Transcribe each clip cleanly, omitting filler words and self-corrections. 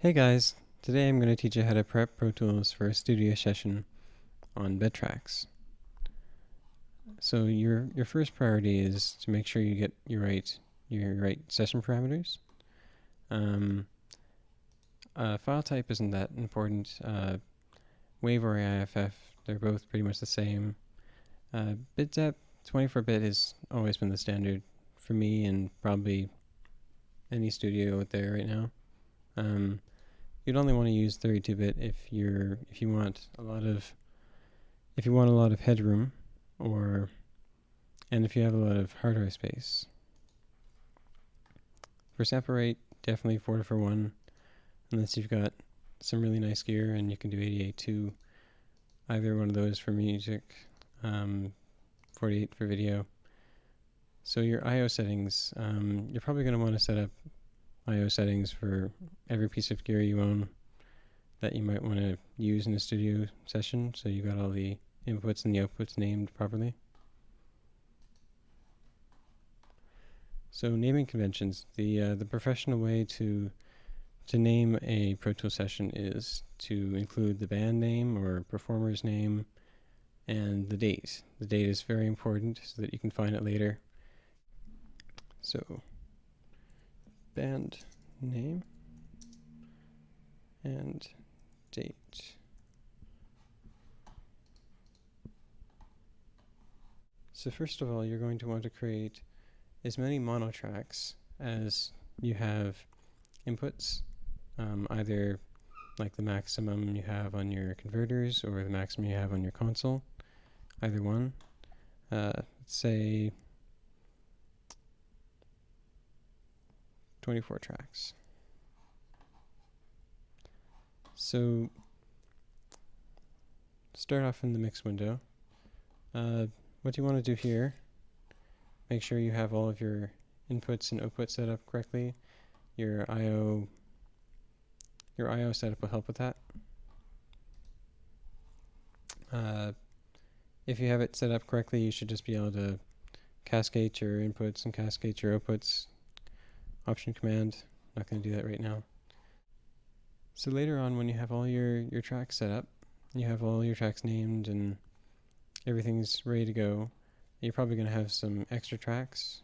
Hey guys, today I'm going to teach you how to prep Pro Tools for a studio session on Bedtracks. So your first priority is to make sure you get your right session parameters. File type isn't that important. WAV or AIFF, they're both pretty much the same. Bit depth, 24-bit has always been the standard for me and probably any studio out there right now. You'd only want to use 32-bit if you want a lot of headroom, and if you have a lot of hardware space. For sample rate, definitely 4:1, unless you've got some really nice gear and you can do 88.2, either one of those for music, 48 for video. So your I/O settings, you're probably going to want to set up I/O settings for every piece of gear you own that you might want to use in a studio session, so you got all the inputs and the outputs named properly. So naming conventions, the professional way to name a Pro Tools session is to include the band name or performer's name and the date. The date is very important so that you can find it later. So band name and date. So first of all, you're going to want to create as many mono tracks as you have inputs, either like the maximum you have on your converters or the maximum you have on your console, either one. Let's say 24 tracks. So start off in the mix window. What you want to do here, make sure you have all of your inputs and outputs set up correctly. Your I/O setup will help with that. If you have it set up correctly, you should just be able to cascade your inputs and cascade your outputs. Option Command. Not going to do that right now. So later on, when you have all your tracks set up, you have all your tracks named and everything's ready to go, you're probably going to have some extra tracks.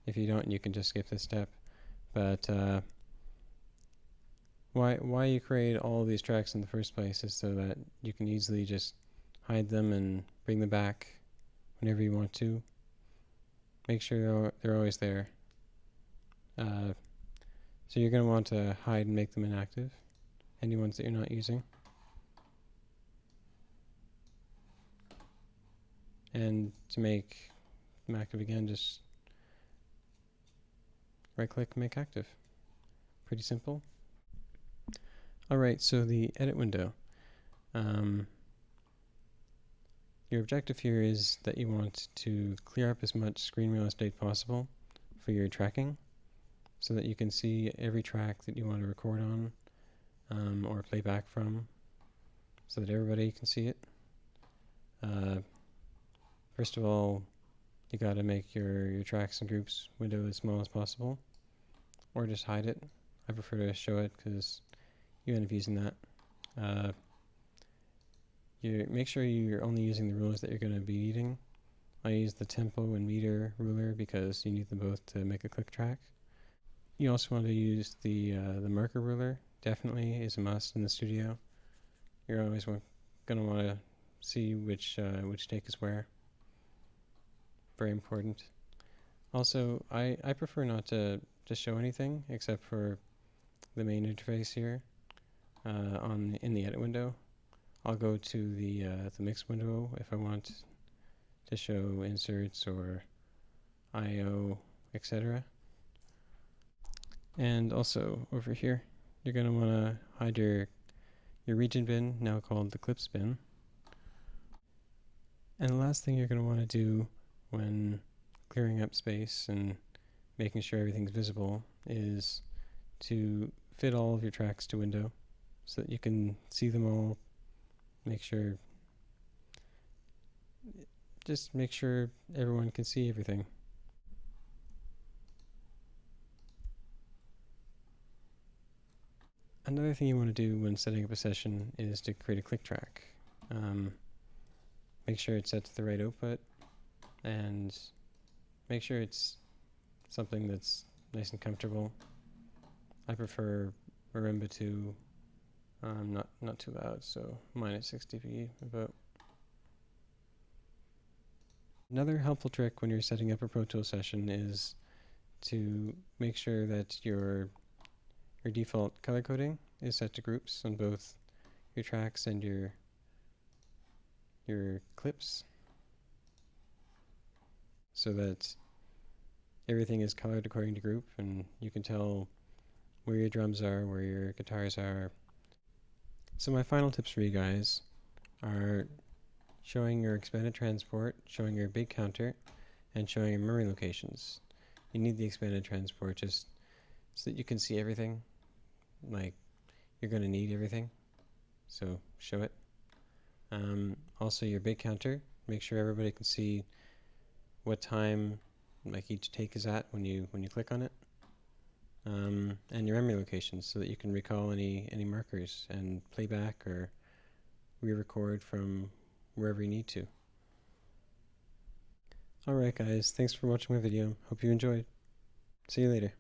If you don't, you can just skip this step. But why you create all these tracks in the first place is so that you can easily just hide them and bring them back whenever you want to. Make sure they're always there. So you're going to want to hide and make them inactive, any ones that you're not using. And to make them active again, just right-click, make active. Pretty simple. Alright, so the edit window. Your objective here is that you want to clear up as much screen real estate possible for your tracking, so that you can see every track that you want to record on or play back from, so that everybody can see it. First of all, you got to make your tracks and groups window as small as possible, or just hide it. I prefer to show it because you end up using that. You make sure you're only using the rulers that you're going to be needing. I use the tempo and meter ruler because you need them both to make a click track. You also want to use the marker ruler. Definitely is a must in the studio. You're always going to want to see which take is where. Very important. Also, I prefer not to show anything except for the main interface here in the edit window. I'll go to the mix window if I want to show inserts or I/O, etc. And also over here, you're going to want to hide your region bin, now called the clips bin. And the last thing you're going to want to do when clearing up space and making sure everything's visible is to fit all of your tracks to window so that you can see them all. Just make sure everyone can see everything. Another thing you want to do when setting up a session is to create a click track. Make sure it's set to the right output, and make sure it's something that's nice and comfortable. I prefer marimba 2, not too loud, so mine at 6 dB about. Another helpful trick when you're setting up a Pro Tools session is to make sure that your default color coding is set to groups on both your tracks and your clips, so that everything is colored according to group, and you can tell where your drums are, where your guitars are. So my final tips for you guys are showing your expanded transport, showing your big counter, and showing your memory locations. You need the expanded transport just so that you can see everything. Like, you're going to need everything, so show it. Also your big counter, make sure everybody can see what time like each take is at when you click on it. And your memory locations so that you can recall any markers and play back or re-record from wherever you need to. Alright guys, thanks for watching my video. Hope you enjoyed. See you later.